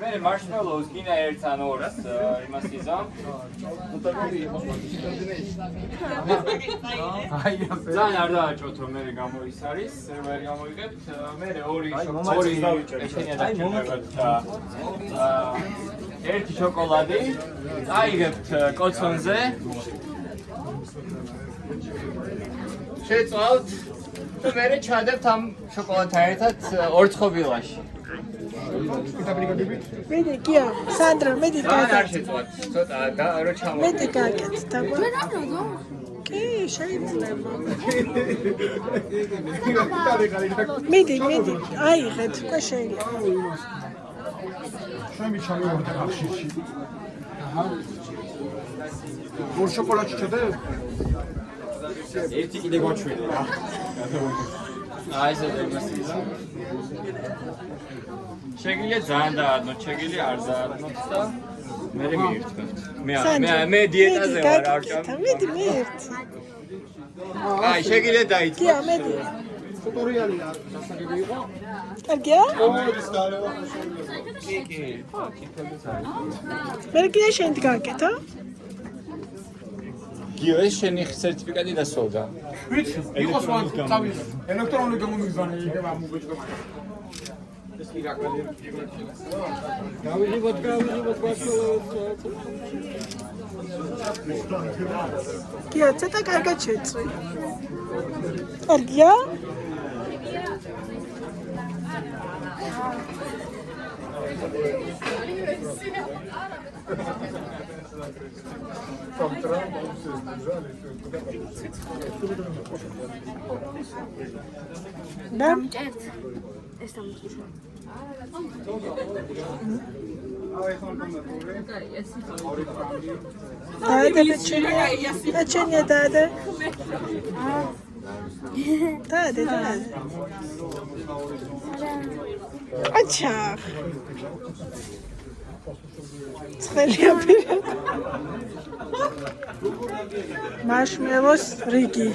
მე მარშმელოუს გინა ერთ ან ორს იმას იზამ. ძალიან არ დააჭოთ რომ მე გამოის არის, სერვერი გამოიგებთ. მე ორი ეჩენია დაჭირდებათ და ერთი შოკოლადი აიგებთ კოცონზე. შეწვალთ და მე ჩადებთ ამ შოკოლადთან ერთად ორცხობილაში. მედი გია სანდრა მედი არ შეწვალთ ცოტა და რო ჩამოვიდეთ. მედი გაკეთე და კი შეიძლება მედი აიღეთ უკვე შეიძლება შენ ჩამოვარდა ახშიში აჰა ორ შოკოლადში ჩადე ერთი კიდე გვაჩვენე რა აი ეს იმასია შეგიძლია ძალიან დაადნოთ შეგიძლია არ დაადნოთ და მე მიირთმევთ მე დიეტაზე ვარ არ ჭამ მედი მეერთი აი შეგიძლია დაიწყოთ გია მედი ტუტორიალია დასაგები იყო კარგია კომედის დალევა კი მე გია შენ გაკეთე გიო ეს შენი სერტიფიკატი დასწავდა ვიცი იყოს მაგ თავის ელექტრონული გამომიგზავნა იქნება მოგეჭდება ეს კი რაკალია გავიღოთ გია ცოტა კარგად შეწვი კარგია Да? ეს დამოწუხა. დააჩენია დაადე დაადე აჩა ცხელია პირად მარშმელოს რიგი